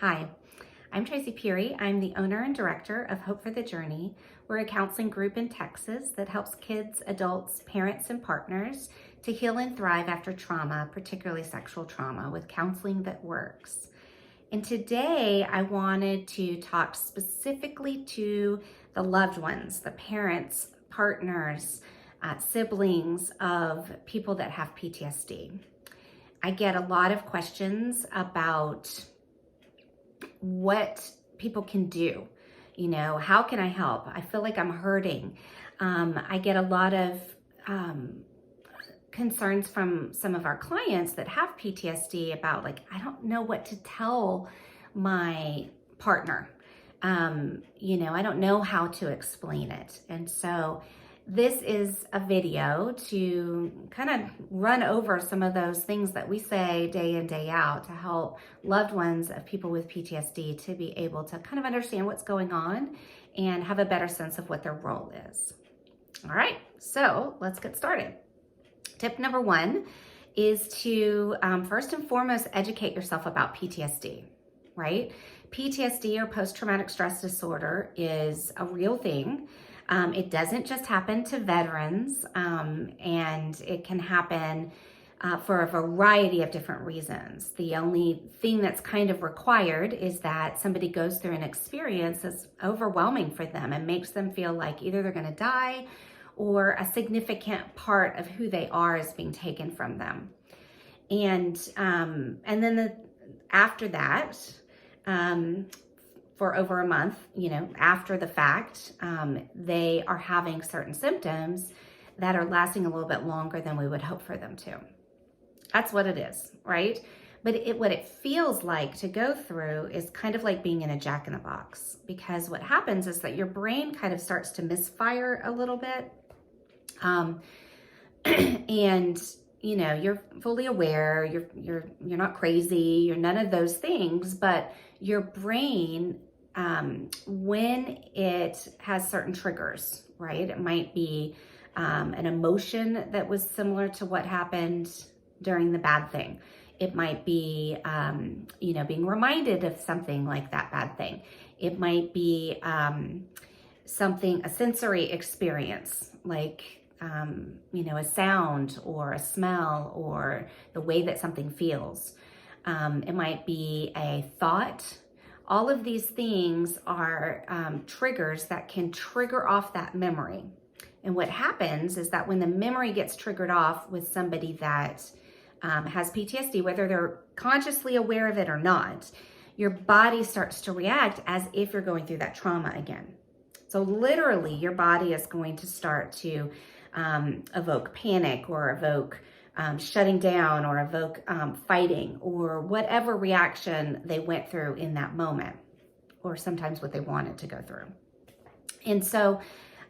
Hi, I'm Tracy Peary. I'm the owner and director of Hope for the Journey. We're a counseling group in Texas that helps kids, adults, parents, and partners to heal and thrive after trauma, particularly sexual trauma, with counseling that works. And today I wanted to talk specifically to the loved ones, the parents, partners, siblings of people that have PTSD. I get a lot of questions about what people can do. You know, how can I help? I feel like I'm hurting. I get a lot of concerns from some of our clients that have PTSD about, like, I don't know what to tell my partner. I don't know how to explain it. And so this is a video to kind of run over some of those things that we say day in, day out to help loved ones of people with PTSD to be able to kind of understand what's going on and have a better sense of what their role is. All right, so let's get started. Tip number one is to first and foremost educate yourself about PTSD, right? PTSD, or post-traumatic stress disorder, is a real thing. It doesn't just happen to veterans, and it can happen for a variety of different reasons. The only thing that's kind of required is that somebody goes through an experience that's overwhelming for them and makes them feel like either they're going to die or a significant part of who they are is being taken from them. And then after that, for over a month, after the fact, they are having certain symptoms that are lasting a little bit longer than we would hope for them to. That's what it is, right? But what it feels like to go through is kind of like being in a jack-in-the-box, because what happens is that your brain kind of starts to misfire a little bit. And you're fully aware, you're not crazy, you're none of those things, but your brain, when it has certain triggers, right? It might be an emotion that was similar to what happened during the bad thing. It might be, being reminded of something like that bad thing. It might be a sensory experience, like a sound or a smell or the way that something feels. It might be a thought. All of these things are triggers that can trigger off that memory. And what happens is that when the memory gets triggered off with somebody that has PTSD, whether they're consciously aware of it or not, your body starts to react as if you're going through that trauma again. So literally, your body is going to start to evoke panic or evoke shutting down or evoke fighting or whatever reaction they went through in that moment, or sometimes what they wanted to go through. And so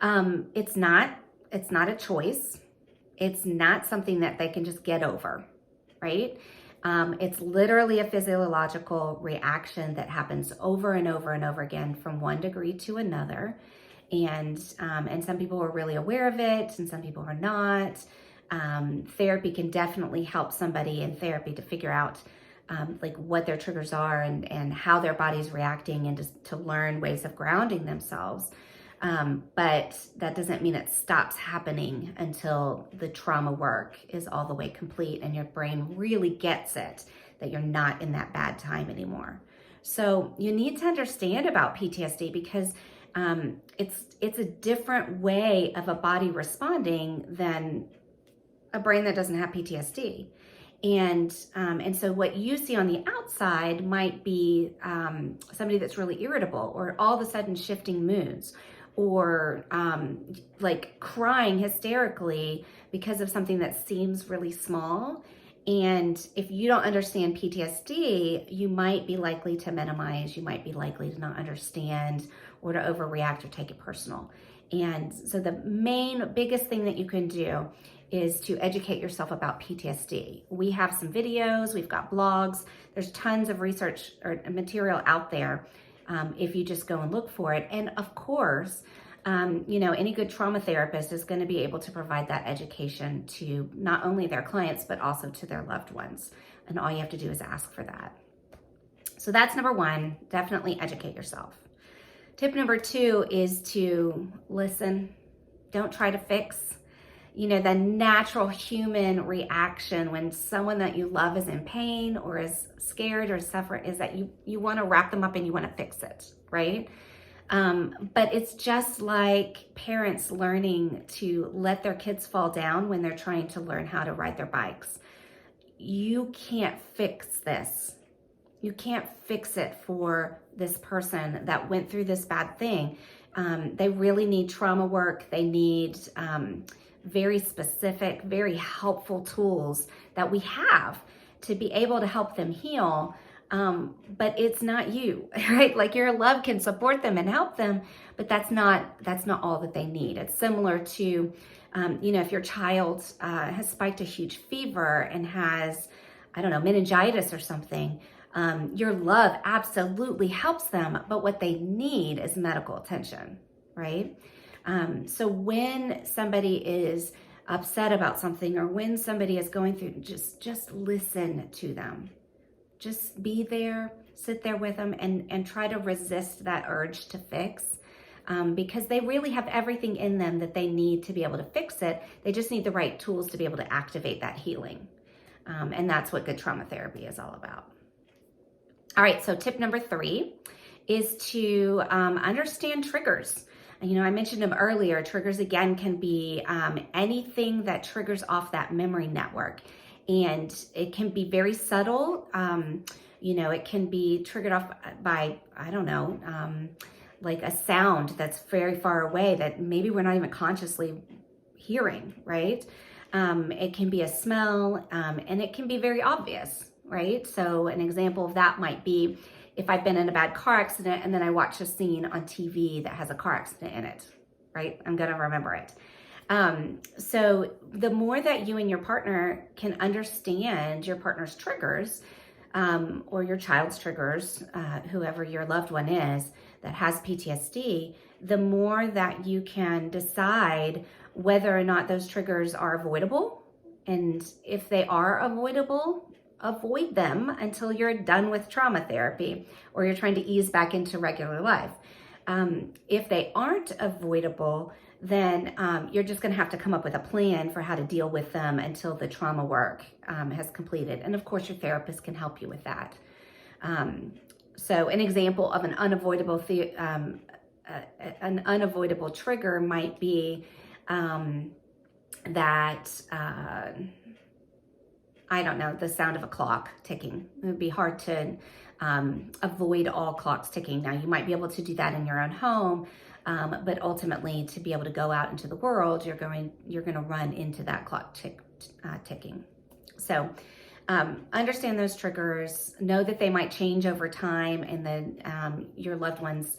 it's not a choice. It's not something that they can just get over, right? It's literally a physiological reaction that happens over and over and over again from one degree to another. And some people are really aware of it and some people are not. Therapy can definitely help somebody in therapy to figure out like what their triggers are and how their body's reacting, and to learn ways of grounding themselves. But that doesn't mean it stops happening until the trauma work is all the way complete and your brain really gets it, that you're not in that bad time anymore. So you need to understand about PTSD, because it's a different way of a body responding than a brain that doesn't have PTSD. And so what you see on the outside might be somebody that's really irritable, or all of a sudden shifting moods, or like crying hysterically because of something that seems really small. And if you don't understand PTSD, you might be likely to minimize, you might be likely to not understand or to overreact or take it personal. And so the biggest thing that you can do is to educate yourself about PTSD. We have some videos, we've got blogs, there's tons of research or material out there if you just go and look for it. And of course, any good trauma therapist is going to be able to provide that education to not only their clients, but also to their loved ones. And all you have to do is ask for that. So that's number one, definitely educate yourself. Tip number two is to listen. Don't try to fix. You know, the natural human reaction when someone that you love is in pain or is scared or suffering is that you want to wrap them up and you want to fix it, right? But it's just like parents learning to let their kids fall down when they're trying to learn how to ride their bikes. You can't fix this. You can't fix it for this person that went through this bad thing. They really need trauma work. They need very specific, very helpful tools that we have to be able to help them heal. But it's not you, right? Like your love can support them and help them, but that's not all that they need. It's similar to, you know, if your child has spiked a huge fever and has, I don't know, meningitis or something, your love absolutely helps them, but what they need is medical attention, right? So when somebody is upset about something or when somebody is going through, just listen to them. Just be there, sit there with them and try to resist that urge to fix because they really have everything in them that they need to be able to fix it. They just need the right tools to be able to activate that healing. And that's what good trauma therapy is all about. All right, so tip number 3 is to understand triggers. You know, I mentioned them earlier. Triggers, again, can be anything that triggers off that memory network. And it can be very subtle. You know, it can be triggered off by, I don't know, like a sound that's very far away that maybe we're not even consciously hearing, right? It can be a smell, and it can be very obvious, right? So an example of that might be if I've been in a bad car accident and then I watch a scene on TV that has a car accident in it, right? I'm gonna remember it. So the more that you and your partner can understand your partner's triggers, or your child's triggers, whoever your loved one is that has PTSD, the more that you can decide whether or not those triggers are avoidable. And if they are avoidable, avoid them until you're done with trauma therapy or you're trying to ease back into regular life. If they aren't avoidable, then you're just going to have to come up with a plan for how to deal with them until the trauma work has completed. And of course, your therapist can help you with that. So an example of an unavoidable trigger might be that I don't know, the sound of a clock ticking. It would be hard to avoid all clocks ticking. Now, you might be able to do that in your own home, but ultimately, to be able to go out into the world, you're going to run into that clock ticking. So, understand those triggers. Know that they might change over time, and then your loved one's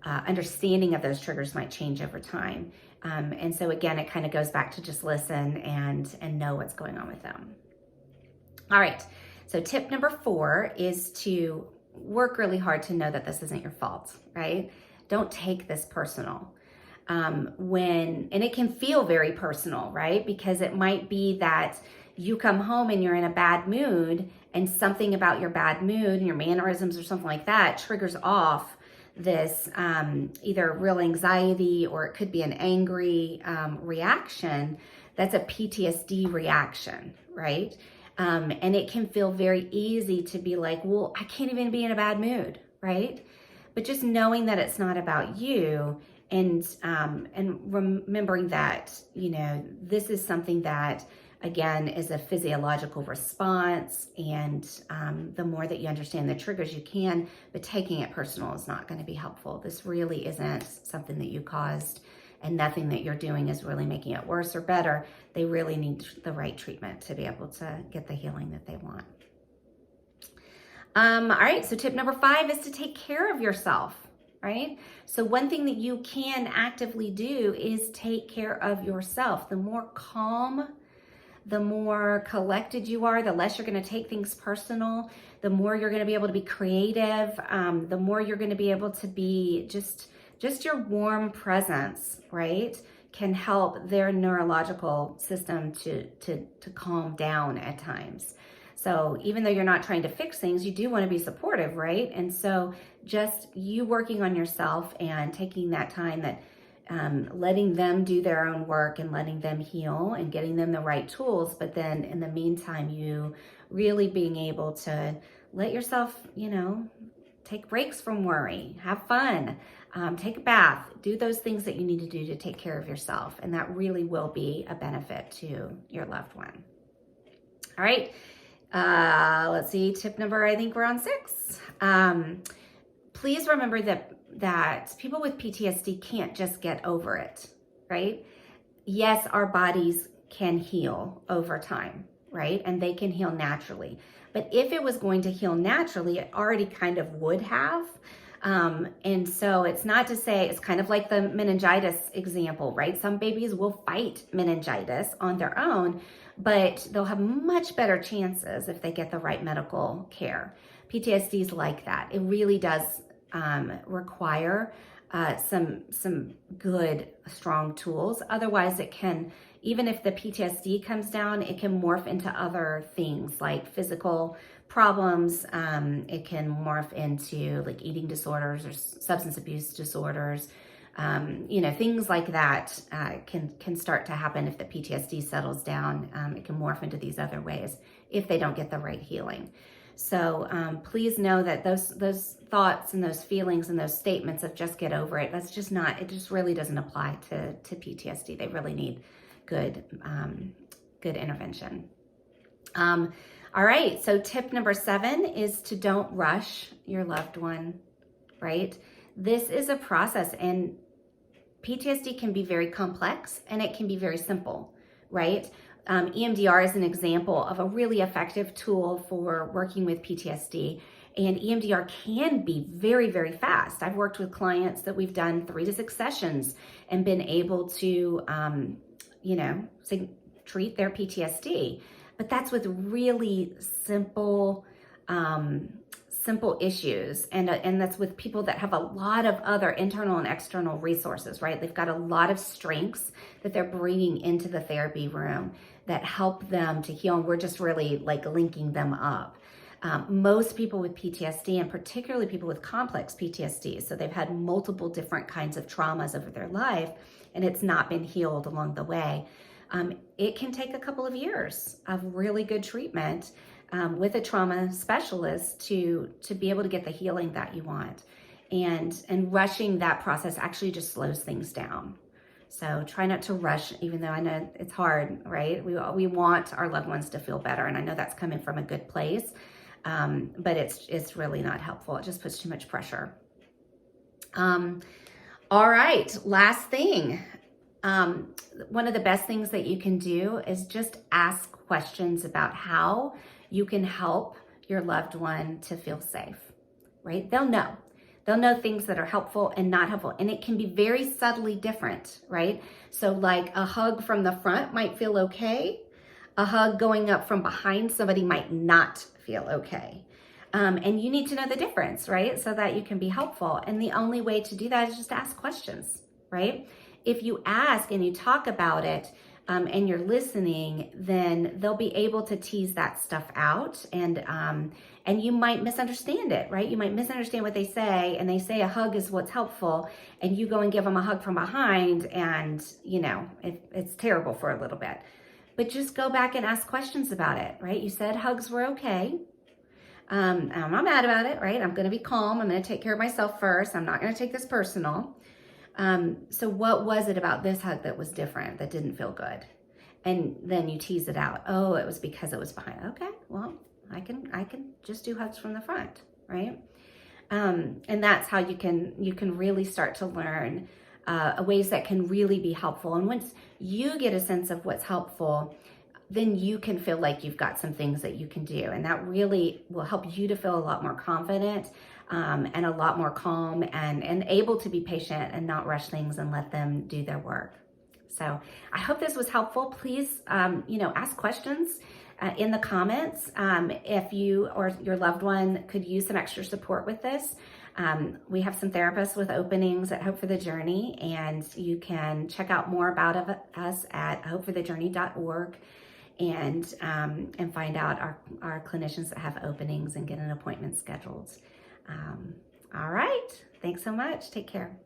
understanding of those triggers might change over time. And so, again, it kind of goes back to just listen and know what's going on with them. All right, so tip number 4 is to work really hard to know that this isn't your fault, right? Don't take this personal. And it can feel very personal, right? Because it might be that you come home and you're in a bad mood and something about your bad mood and your mannerisms or something like that triggers off this either real anxiety or it could be an angry reaction. That's a PTSD reaction, right? And it can feel very easy to be like, well, I can't even be in a bad mood, right? But just knowing that it's not about you and remembering that, you know, this is something that, again, is a physiological response. And the more that you understand the triggers you can, but taking it personal is not going to be helpful. This really isn't something that you caused, and nothing that you're doing is really making it worse or better. They really need the right treatment to be able to get the healing that they want. All right, so tip number 5 is to take care of yourself, right? So one thing that you can actively do is take care of yourself. The more calm, the more collected you are, the less you're going to take things personal, the more you're going to be able to be creative, the more you're going to be able to be just your warm presence, right, can help their neurological system to calm down at times. So even though you're not trying to fix things, you do want to be supportive, right? And so just you working on yourself and taking that time, that letting them do their own work and letting them heal and getting them the right tools. But then in the meantime, you really being able to let yourself, take breaks from worry, have fun, take a bath, do those things that you need to do to take care of yourself. And that really will be a benefit to your loved one. All right. Let's see. Tip number, I think we're on 6. Please remember that people with PTSD can't just get over it, right? Yes, our bodies can heal over time, right? And they can heal naturally. But if it was going to heal naturally, it already kind of would have. And so it's not to say, it's kind of like the meningitis example, right? Some babies will fight meningitis on their own, but they'll have much better chances if they get the right medical care. PTSD is like that. It really does require some good, strong tools. Otherwise, it can, even if the PTSD comes down, it can morph into other things like physical problems. It can morph into like eating disorders or substance abuse disorders. Things like that can start to happen if the PTSD settles down. It can morph into these other ways if they don't get the right healing. So please know that those thoughts and those feelings and those statements of just get over it, that's just not, it just really doesn't apply to PTSD. They really need good intervention. All right, so tip number 7 is to don't rush your loved one, right? This is a process, and PTSD can be very complex and it can be very simple, right? EMDR is an example of a really effective tool for working with PTSD, and EMDR can be very, very fast. I've worked with clients that we've done 3 to 6 sessions and been able to, treat their PTSD. But that's with really simple issues, and that's with people that have a lot of other internal and external resources, right? They've got a lot of strengths that they're bringing into the therapy room that help them to heal, and we're just really like linking them up. Most people with PTSD, and particularly people with complex PTSD, so they've had multiple different kinds of traumas over their life, and it's not been healed along the way. It can take a couple of years of really good treatment with a trauma specialist to be able to get the healing that you want. And rushing that process actually just slows things down. So try not to rush, even though I know it's hard, right? We want our loved ones to feel better, and I know that's coming from a good place, but it's really not helpful. It just puts too much pressure. All right, last thing. One of the best things that you can do is just ask questions about how you can help your loved one to feel safe, right? They'll know things that are helpful and not helpful, and it can be very subtly different, right? So like a hug from the front might feel okay. A hug going up from behind somebody might not feel okay. And you need to know the difference, right? So that you can be helpful. And the only way to do that is just ask questions, right? If you ask and you talk about it, and you're listening, then they'll be able to tease that stuff out, and you might misunderstand it, right? You might misunderstand what they say, and they say a hug is what's helpful, and you go and give them a hug from behind, and it's terrible for a little bit. But just go back and ask questions about it, right? You said hugs were okay. I'm not mad about it, right? I'm going to be calm. I'm going to take care of myself first. I'm not going to take this personal. So what was it about this hug that was different, that didn't feel good? And then you tease it out. Oh, it was because it was behind. Okay, well, I can just do hugs from the front, right? And that's how you can really start to learn ways that can really be helpful. And once you get a sense of what's helpful, then you can feel like you've got some things that you can do. And that really will help you to feel a lot more confident, and a lot more calm, and able to be patient and not rush things and let them do their work. So I hope this was helpful. Please, ask questions in the comments. If you or your loved one could use some extra support with this, we have some therapists with openings at Hope for the Journey, and you can check out more about us at hopeforthejourney.org. and find out our clinicians that have openings and get an appointment scheduled. All right. Thanks so much. Take care.